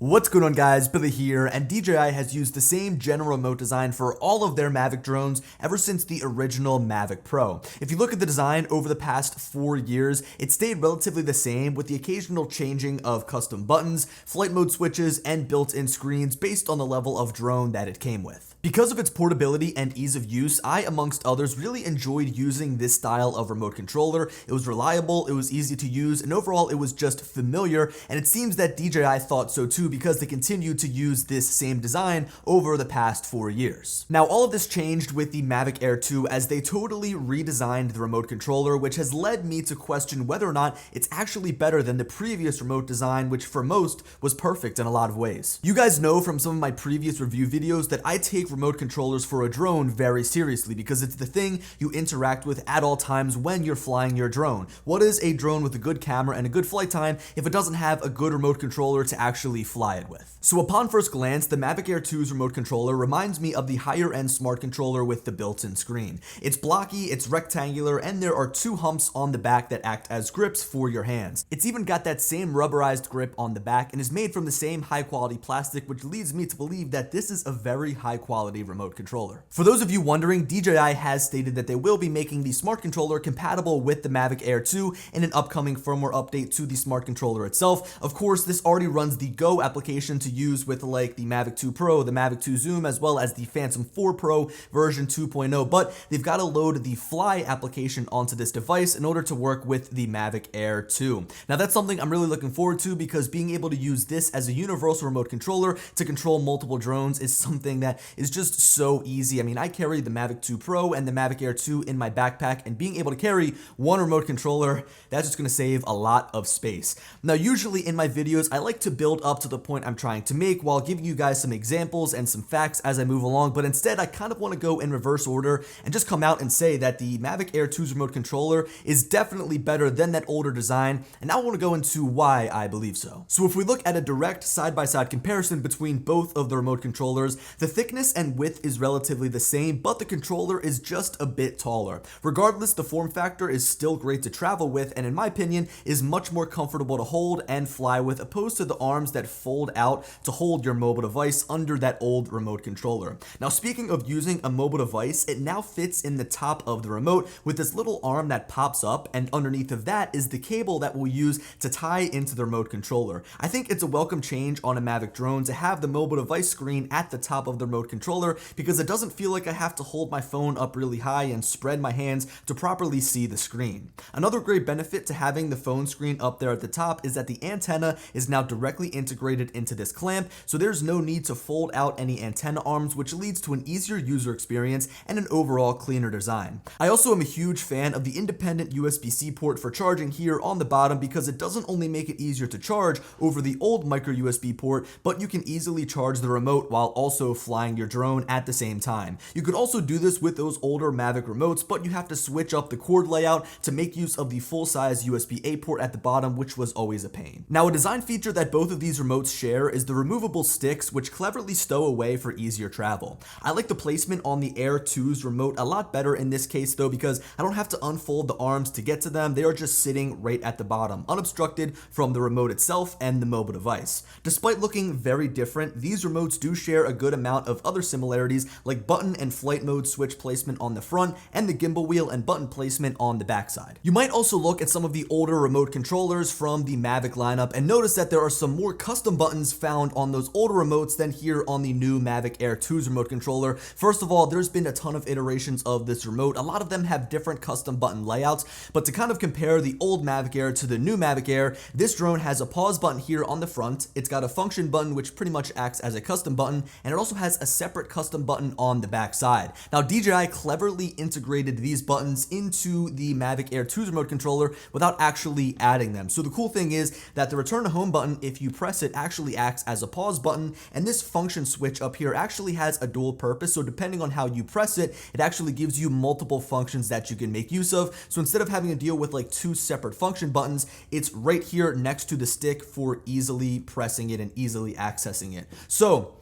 What's going on, guys? Billy here, and DJI has used the same general remote design for all of their Mavic drones ever since the original Mavic Pro. If you look at the design over the past 4 years, it stayed relatively the same with the occasional changing of custom buttons, flight mode switches, and built-in screens based on the level of drone that it came with. Because of its portability and ease of use, I, amongst others, really enjoyed using this style of remote controller. It was reliable, it was easy to use, and overall it was just familiar, and it seems that DJI thought so too because they continued to use this same design over the past 4 years. Now, all of this changed with the Mavic Air 2 as they totally redesigned the remote controller, which has led me to question whether or not it's actually better than the previous remote design, which for most was perfect in a lot of ways. You guys know from some of my previous review videos that I take remote controllers for a drone very seriously because it's the thing you interact with at all times when you're flying your drone. What is a drone with a good camera and a good flight time if it doesn't have a good remote controller to actually fly it with? So upon first glance, the Mavic Air 2's remote controller reminds me of the higher end smart controller with the built-in screen. It's blocky, it's rectangular, and there are 2 humps on the back that act as grips for your hands. It's even got that same rubberized grip on the back and is made from the same high quality plastic, which leads me to believe that this is a very high quality remote controller. For those of you wondering, DJI has stated that they will be making the smart controller compatible with the Mavic Air 2 in an upcoming firmware update to the smart controller itself. Of course, this already runs the Go application to use with like the Mavic 2 Pro, the Mavic 2 Zoom, as well as the Phantom 4 Pro version 2.0, but they've got to load the Fly application onto this device in order to work with the Mavic Air 2. Now, that's something I'm really looking forward to because being able to use this as a universal remote controller to control multiple drones is something that is just so easy. I mean, I carry the Mavic 2 Pro and the Mavic Air 2 in my backpack, and being able to carry one remote controller, that's just going to save a lot of space. Now, usually in my videos, I like to build up to the point I'm trying to make while giving you guys some examples and some facts as I move along, but instead I kind of want to go in reverse order and just come out and say that the Mavic Air 2's remote controller is definitely better than that older design, and now I want to go into why I believe so. So if we look at a direct side-by-side comparison between both of the remote controllers, the thickness and width is relatively the same, but the controller is just a bit taller. Regardless, the form factor is still great to travel with, and in my opinion is much more comfortable to hold and fly with, opposed to the arms that fold out to hold your mobile device under that old remote controller. Now, speaking of using a mobile device, it now fits in the top of the remote with this little arm that pops up, and underneath of that is the cable that we'll use to tie into the remote controller. I think it's a welcome change on a Mavic drone to have the mobile device screen at the top of the remote controller because it doesn't feel like I have to hold my phone up really high and spread my hands to properly see the screen. Another great benefit to having the phone screen up there at the top is that the antenna is now directly integrated into this clamp, so there's no need to fold out any antenna arms, which leads to an easier user experience and an overall cleaner design. I also am a huge fan of the independent USB-C port for charging here on the bottom because it doesn't only make it easier to charge over the old micro USB port, but you can easily charge the remote while also flying your drone at the same time. You could also do this with those older Mavic remotes, but you have to switch up the cord layout to make use of the full-size USB-A port at the bottom, which was always a pain. Now, a design feature that both of these remotes share is the removable sticks, which cleverly stow away for easier travel. I like the placement on the Air 2's remote a lot better in this case though, because I don't have to unfold the arms to get to them. They are just sitting right at the bottom, unobstructed from the remote itself and the mobile device. Despite looking very different, these remotes do share a good amount of other similarities like button and flight mode switch placement on the front and the gimbal wheel and button placement on the backside. You might also look at some of the older remote controllers from the Mavic lineup and notice that there are some more custom buttons found on those older remotes than here on the new Mavic Air 2's remote controller. First of all, there's been a ton of iterations of this remote. A lot of them have different custom button layouts, but to kind of compare the old Mavic Air to the new Mavic Air, this drone has a pause button here on the front. It's got a function button which pretty much acts as a custom button, and it also has a separate custom button on the back side. Now, DJI cleverly integrated these buttons into the Mavic Air 2's remote controller without actually adding them. So the cool thing is that the return to home button, if you press it, actually acts as a pause button, and this function switch up here actually has a dual purpose. So depending on how you press it, it actually gives you multiple functions that you can make use of. So instead of having to deal with like 2 separate function buttons, it's right here next to the stick for easily pressing it and easily accessing it. So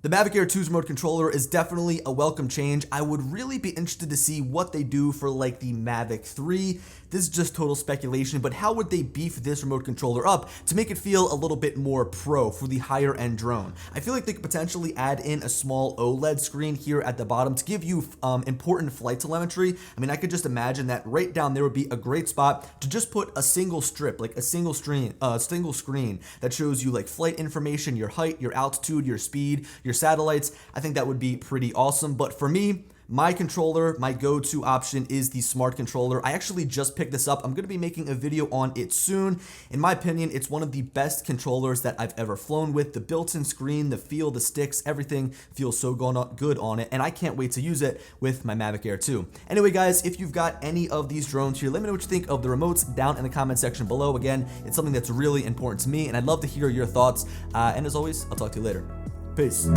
The Mavic Air 2's remote controller is definitely a welcome change. I would really be interested to see what they do for like the Mavic 3. this is just total speculation, but how would they beef this remote controller up to make it feel a little bit more pro for the higher end drone? I feel like they could potentially add in a small OLED screen here at the bottom to give you important flight telemetry. I mean, I could just imagine that right down there would be a great spot to just put a single strip, like a single screen that shows you like flight information, your height, your altitude, your speed, your satellites. I think that would be pretty awesome. But for me, my controller, my go-to option is the smart controller. I actually just picked this up. I'm going to be making a video on it soon. In my opinion, it's one of the best controllers that I've ever flown with. The built-in screen, the feel, the sticks, everything feels so good on it, and I can't wait to use it with my Mavic Air 2. Anyway, guys, if you've got any of these drones here, let me know what you think of the remotes down in the comment section below. Again, it's something that's really important to me, and I'd love to hear your thoughts. And as always, I'll talk to you later. Peace.